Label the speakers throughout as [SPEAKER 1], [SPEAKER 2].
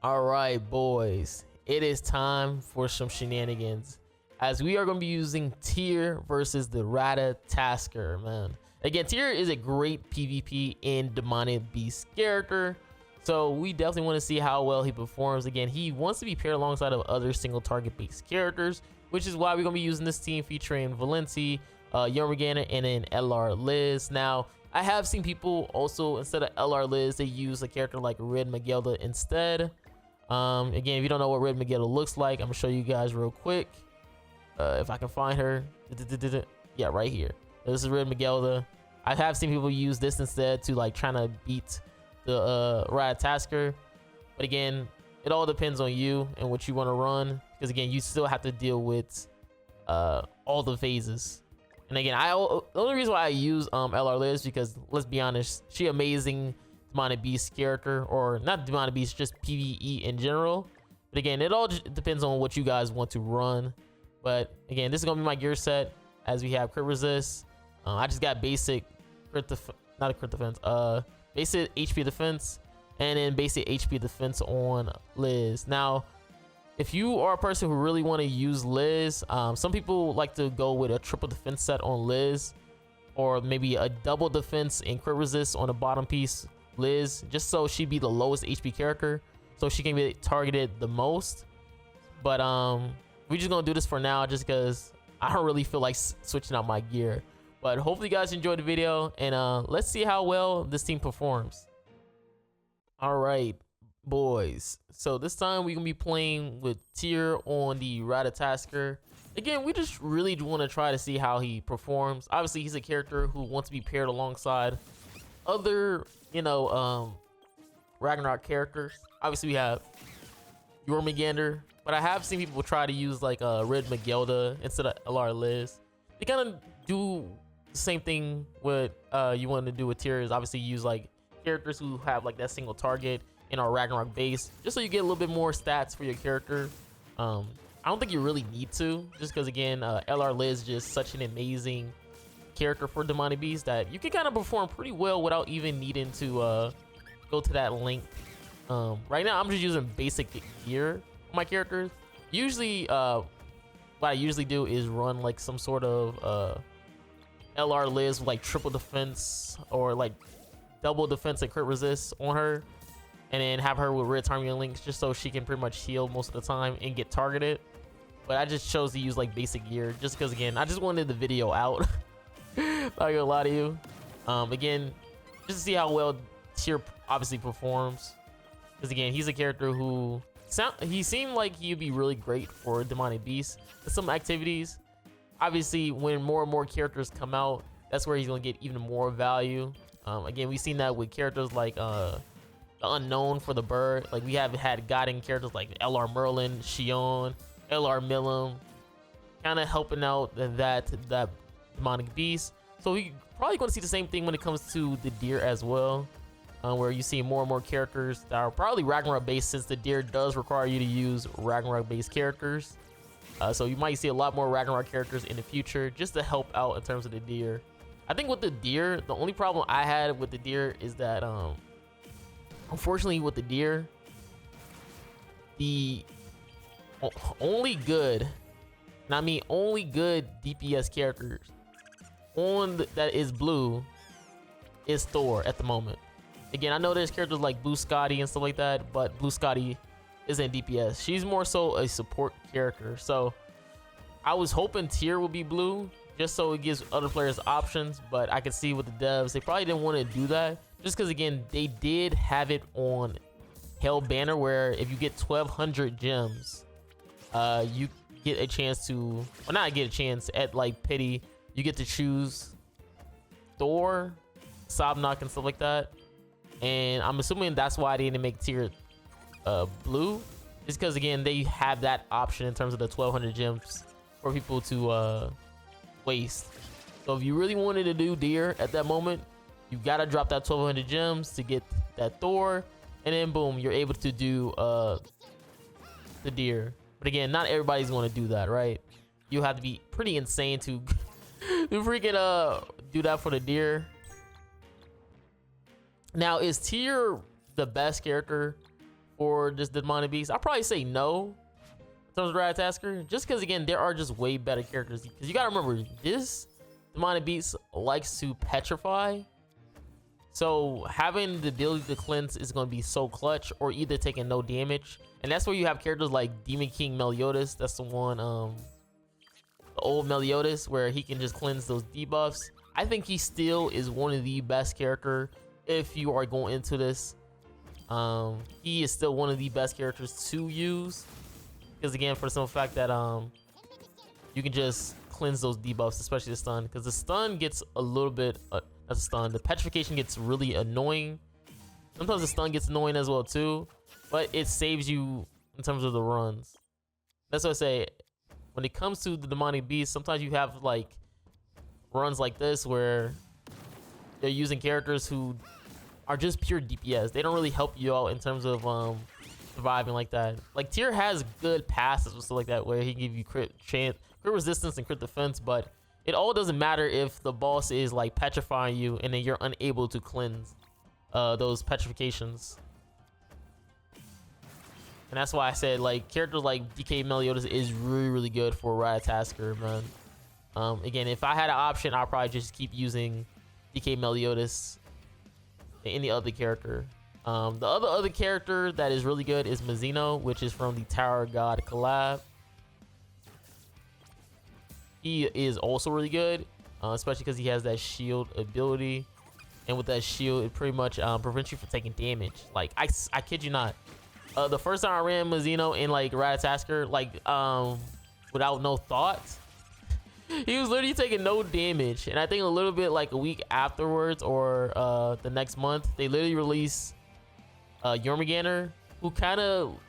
[SPEAKER 1] All right, boys, it is time for some shenanigans, as we are going to be using TYR versus the RATATOSKR, man. Again, TYR is a great PvP in Demonic Beast character, so we definitely want to see how well he performs. Again, he wants to be paired alongside of other single target based characters, which is why we're going to be using this team featuring Valenti, Yormagana, and then LR Liz. Now, I have seen people also, instead of LR Liz, they use a character like Red Magelda instead. Again, if you don't know what Red Magelda looks like, I'm gonna show you guys real quick. If I can find her. Yeah, right here. This is Red Magelda. I have seen people use this instead to like trying to beat the RATATOSKR. But again, it all depends on you and what you want to run, because again, you still have to deal with all the phases. And again, the only reason why I use LR Liz, because let's be honest, she amazing Demonic Beast character, or not Demonic Beast, just PvE in general. But again, it all just depends on what you guys want to run. But again, this is gonna be my gear set, as we have crit resist. I just got basic not a crit defense, basic HP defense, and then basic HP defense on Liz. Now, if you are a person who really want to use Liz, some people like to go with a triple defense set on Liz, or maybe a double defense and crit resist on the bottom piece Liz, just so she be the lowest HP character, so she can be targeted the most. But we're just gonna do this for now, just because I don't really feel like switching out my gear. But hopefully you guys enjoyed the video, and let's see how well this team performs. All right, boys, so this time we're gonna be playing with TYR on the RATATOSKR. Again, we just really want to try to see how he performs. Obviously, he's a character who wants to be paired alongside other, Ragnarok characters. Obviously, we have Yormagana, but I have seen people try to use like Red Magelda instead of LR Liz. They kind of do the same thing what you want to do with TYR, is obviously use like characters who have like that single target in our Ragnarok base, just so you get a little bit more stats for your character. I don't think you really need to, just because again, LR Liz is just such an amazing character for Demonic Beast that you can kind of perform pretty well without even needing to go to that length. Right now, I'm just using basic gear for my characters. Usually, what I usually do is run like some sort of LR Liz with like triple defense or like double defense and crit resist on her, and then have her with red Tarmian links, just so she can pretty much heal most of the time and get targeted. But I just chose to use like basic gear just because, again, I just wanted the video out. Not gonna lie to you. Again, just to see how well TYR obviously performs, because again, he's a character who he seemed like he'd be really great for Demonic Beast with some activities. Obviously, when more and more characters come out, that's where he's gonna get even more value. Again, we've seen that with characters like the Unknown for the bird. Like, we have had gotten characters like LR Merlin, Shion, LR Milim, kind of helping out that Demonic Beast. So we probably going to see the same thing when it comes to the deer as well, where you see more and more characters that are probably Ragnarok based, since the deer does require you to use Ragnarok based characters. So you might see a lot more Ragnarok characters in the future, just to help out in terms of the deer. I think with the deer, the only problem I had with the deer is that unfortunately with the deer, the only good, and I mean only good DPS characters on that is blue is Thor at the moment. Again, I know there's characters like Blue Scotty and stuff like that, but Blue Scotty isn't DPS. She's more so a support character. So I was hoping TYR would be blue, just so it gives other players options. But I could see with the devs, they probably didn't want to do that, just because again, they did have it on Hell Banner, where if you get 1200 gems, you get a chance to, or not get a chance, at like pity, you get to choose Thor, Sobnok, and stuff like that. And I'm assuming that's why they didn't make TYR blue, is because again, they have that option in terms of the 1200 gems for people to waste. So if you really wanted to do deer at that moment, you gotta drop that 1200 gems to get that Thor, and then boom, you're able to do the deer. But again, not everybody's going to do that, right? You have to be pretty insane to freaking do that for the deer. Now, is TYR the best character for just the demonic beast? I'd probably say no in terms of RATATOSKR, just because again there are just way better characters. Because you gotta remember, this demonic beast likes to petrify, so having the ability to cleanse is going to be so clutch, or either taking no damage. And that's where you have characters like Demon King Meliodas. That's the one, the old Meliodas, where he can just cleanse those debuffs. I think he still is one of the best character if you are going into this. He is still one of the best characters to use, because again, for the simple fact that you can just cleanse those debuffs, especially the stun, because the stun gets a little bit that's a stun. The petrification gets really annoying. Sometimes the stun gets annoying as well too, but it saves you in terms of the runs. That's what I say. When it comes to the demonic beast, sometimes you have like runs like this where they're using characters who are just pure DPS. They don't really help you out in terms of surviving like that. Like TYR has good passes and stuff like that, where he can give you crit resistance and crit defense, but it all doesn't matter if the boss is like petrifying you and then you're unable to cleanse those petrifications. And that's why I said like characters like DK Meliodas is really good for RATATOSKR, man. Again, if I had an option, I'd probably just keep using DK Meliodas than any other character. The other character that is really good is Mazino, which is from the Tower God collab. He is also really good, especially because he has that shield ability, and with that shield, it pretty much prevents you from taking damage. Like I kid you not, the first time I ran Mazino in like RATATOSKR, like without no thought, he was literally taking no damage. And I think a little bit like a week afterwards, or the next month, they literally released Jormungandr, who kind of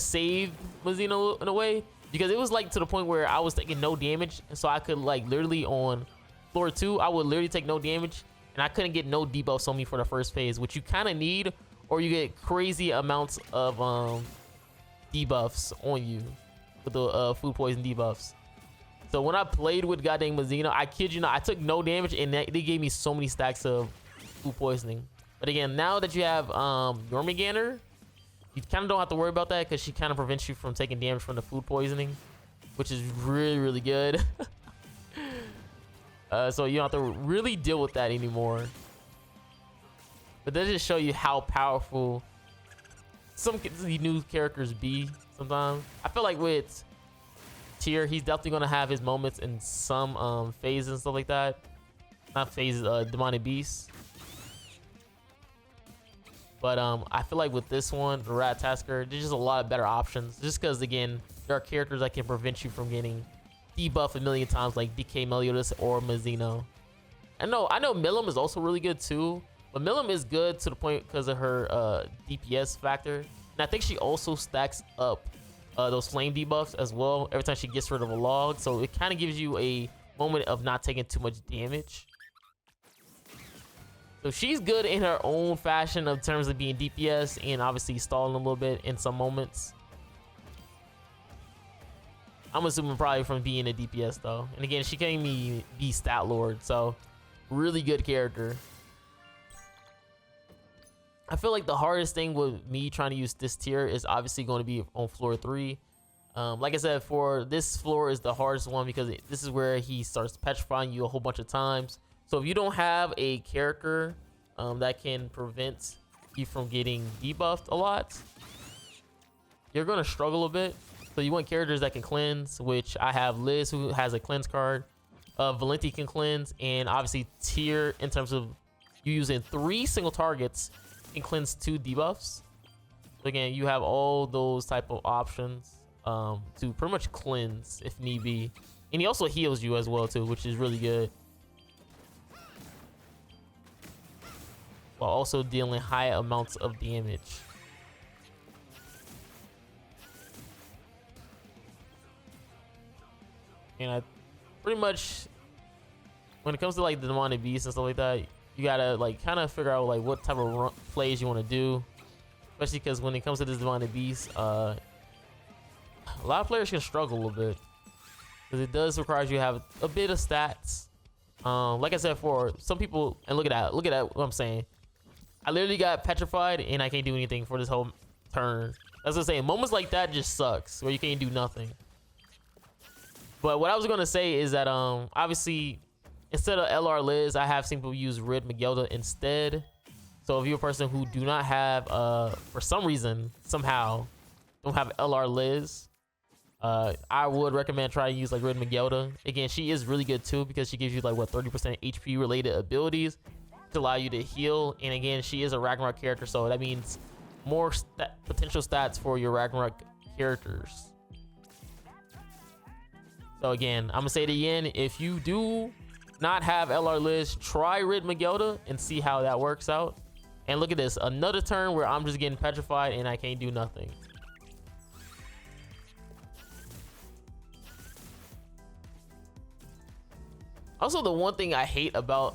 [SPEAKER 1] saved Mazino in a way. Because it was like to the point where I was taking no damage, and so I could like literally on floor 2, I would literally take no damage, and I couldn't get no debuffs on me for the first phase, which you kind of need, or you get crazy amounts of debuffs on you with the food poison debuffs. So when I played with goddamn Mazino, I kid you not, I took no damage, and they gave me so many stacks of food poisoning. But again, now that you have Jormungandr, you kind of don't have to worry about that, because she kind of prevents you from taking damage from the food poisoning, which is really good. So you don't have to really deal with that anymore. But that just show you how powerful some of these new characters be sometimes. I feel like with TYR, he's definitely going to have his moments in some phases and stuff like that. Not phases, demonic beasts. But I feel like with this one, the RATATOSKR, there's just a lot of better options. Just because, again, there are characters that can prevent you from getting debuffed a million times, like DK Meliodas or Mazino. I know Milim is also really good too, but Milim is good to the point because of her DPS factor. And I think she also stacks up those flame debuffs as well every time she gets rid of a log. So it kind of gives you a moment of not taking too much damage. So she's good in her own fashion in terms of being DPS and obviously stalling a little bit in some moments. I'm assuming probably from being a DPS though. And again, she can't even be stat lord, so really good character. I feel like the hardest thing with me trying to use this tier is obviously going to be on floor 3. Like I said, for this floor is the hardest one because this is where he starts petrifying you a whole bunch of times. So if you don't have a character that can prevent you from getting debuffed a lot, you're going to struggle a bit. So you want characters that can cleanse, which I have Liz, who has a cleanse card. Valenti can cleanse, and obviously TYR, in terms of you using 3 single targets, can cleanse 2 debuffs. So again, you have all those type of options to pretty much cleanse if need be. And he also heals you as well too, which is really good. While also dealing high amounts of damage. And I pretty much, when it comes to like the demonic beasts and stuff like that, you gotta like kind of figure out like what type of plays you want to do, especially because when it comes to this demonic beast, a lot of players can struggle a little bit because it does require you to have a bit of stats. Like I said, for some people, and look at that what I'm saying. I literally got petrified and I can't do anything for this whole turn. That's what I'm saying. Moments like that just sucks where you can't do nothing. But what I was gonna say is that obviously instead of LR Liz, I have seen people use Rid Miguelda instead. So if you're a person who do not have for some reason somehow don't have LR Liz, I would recommend trying to use like Rid Miguelda. Again, she is really good too because she gives you like what 30% HP related abilities to allow you to heal. And again, she is a Ragnarok character, so that means more potential stats for your Ragnarok characters. So again, I'm gonna say it again. If you do not have LR Liz, try Rid Miguelda and see how that works out. And look at this, another turn where I'm just getting petrified and I can't do nothing. Also, the one thing I hate about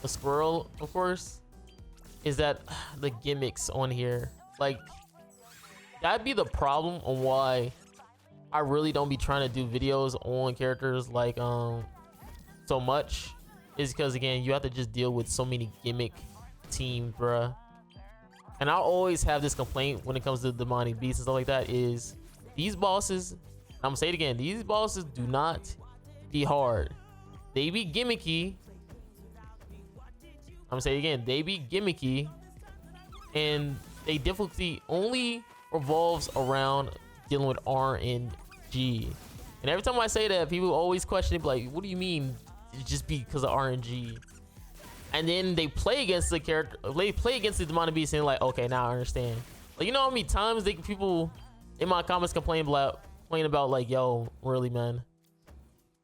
[SPEAKER 1] the squirrel, of course, is that the gimmicks on here, like, that'd be the problem on why I really don't be trying to do videos on characters like so much, is because again you have to just deal with so many gimmick teams, bruh. And I always have this complaint when it comes to demonic beasts and stuff like that, is these bosses, I'm gonna say it again, these bosses do not be hard. They be gimmicky. I'm gonna say it again, they be gimmicky, and they difficulty only revolves around dealing with RNG. And every time I say that, people always question it, like, what do you mean it just be because of RNG? And then they play against the character, they play against the demonic beast and like, okay, now I understand. Like, you know how many times people in my comments complain about like, yo, really, man,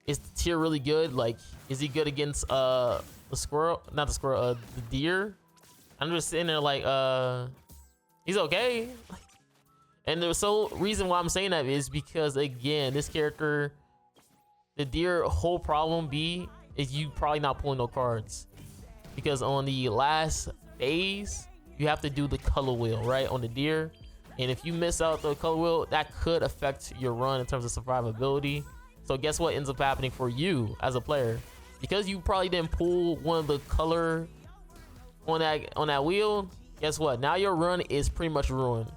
[SPEAKER 1] is the tier really good? Like, is he good against the squirrel, not the squirrel, the deer? I'm just sitting there like, he's okay. And the sole reason why I'm saying that is because, again, this character, the deer, whole problem is you probably not pulling no cards, because on the last phase you have to do the color wheel right on the deer, and if you miss out the color wheel, that could affect your run in terms of survivability. So guess what ends up happening for you as a player? Because you probably didn't pull one of the color on that wheel, guess what? Now your run is pretty much ruined.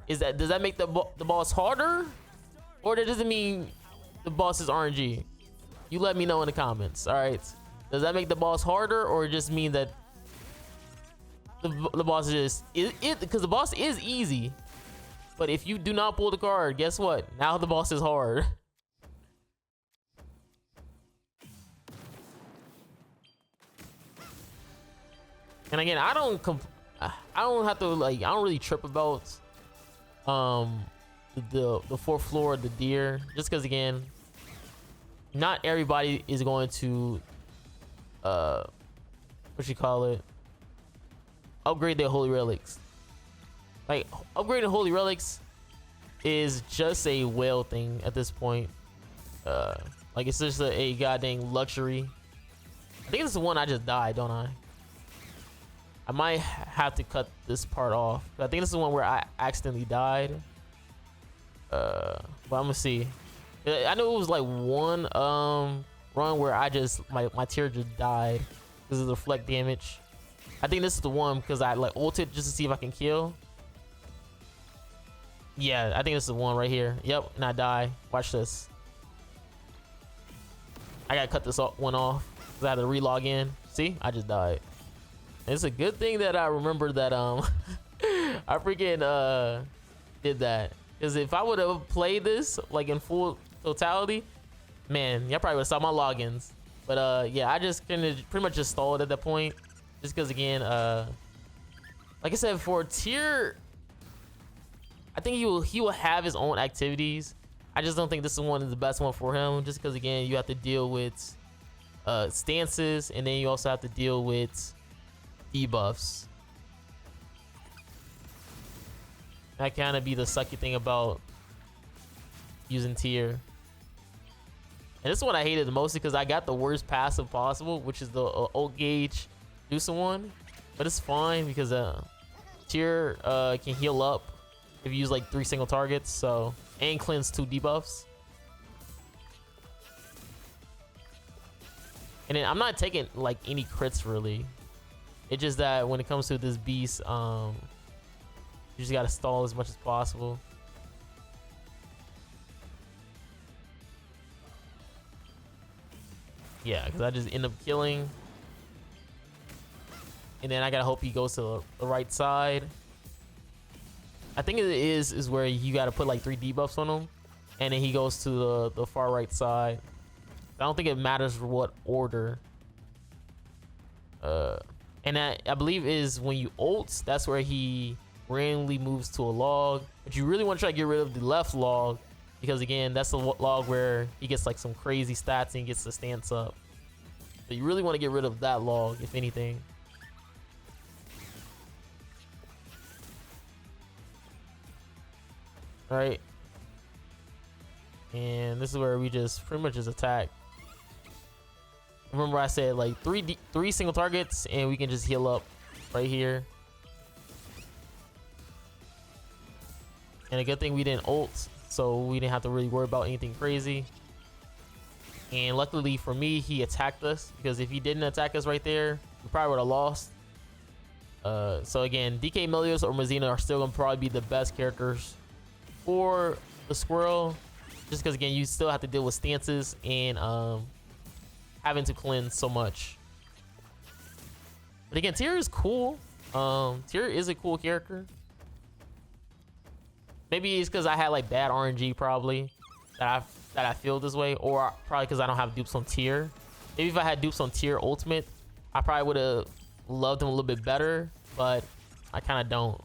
[SPEAKER 1] Does that make the boss harder, or does it mean the boss is RNG? You let me know in the comments. All right, does that make the boss harder, or just mean that the boss is because the boss is easy, but if you do not pull the card, guess what? Now the boss is hard. And again, I don't have to, like, I don't really trip about the fourth floor of the deer, just because again, not everybody is going to what you call it, upgrade their holy relics. Like, upgrading holy relics is just a whale thing at this point. Like, it's just a goddamn luxury. I think this is the one I just died, don't I? I might have to cut this part off. I think this is the one where I accidentally died. But I'm gonna see. I know it was like one run where I just my tier just died because of the reflect damage. I think this is the one because I like ulted just to see if I can kill. Yeah, I think this is the one right here. Yep, and I die. Watch this. I gotta cut this one off because I had to relog in. See, I just died. It's a good thing that I remember that I freaking did that, because if I would have played this like in full totality, man, y'all probably would have saw my logins. But yeah, I just pretty much just stalled at that point, just because again, like I said, for tier, I think he will have his own activities. I just don't think this one is the best one for him, just because again, you have to deal with stances, and then you also have to deal with debuffs. That kind of be the sucky thing about using tier. And this is what I hated the most, because I got the worst passive possible, which is the old gauge do someone, but it's fine because tier can heal up if you use like 3 single targets, so, and cleanse 2 debuffs. And then I'm not taking like any crits really. It's just that when it comes to this beast, you just gotta stall as much as possible. Yeah, because I just end up killing. And then I gotta hope he goes to the right side. I think it is where you gotta put like 3 debuffs on him. And then he goes to the far right side. I don't think it matters what order. And that, I believe, is when you ult, that's where he randomly moves to a log. But you really want to try to get rid of the left log, because again, that's the log where he gets like some crazy stats and he gets the stance up. So you really want to get rid of that log, if anything. All right. And this is where we just pretty much just attack. Remember I said like three single targets and we can just heal up right here. And a good thing we didn't ult, so we didn't have to really worry about anything crazy. And luckily for me, he attacked us, because if he didn't attack us right there, we probably would have lost. So again, DK Melios or Mazina are still gonna probably be the best characters for the squirrel, just because again, you still have to deal with stances and having to cleanse so much. But again, TYR is cool. TYR is a cool character. Maybe it's because I had like bad RNG probably that I feel this way, or probably because I don't have dupes on TYR. Maybe if I had dupes on TYR Ultimate, I probably would have loved him a little bit better, but I kind of don't.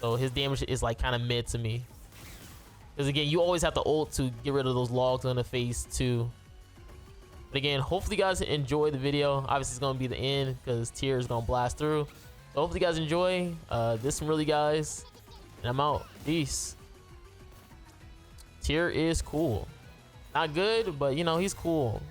[SPEAKER 1] So his damage is like kind of mid to me. Because again, you always have to ult to get rid of those logs on the face too. But again, hopefully you guys enjoy the video. Obviously it's gonna be the end because TYR is gonna blast through. So hopefully you guys enjoy. This one really, guys, and I'm out. Peace. TYR is cool. Not good, but you know, he's cool.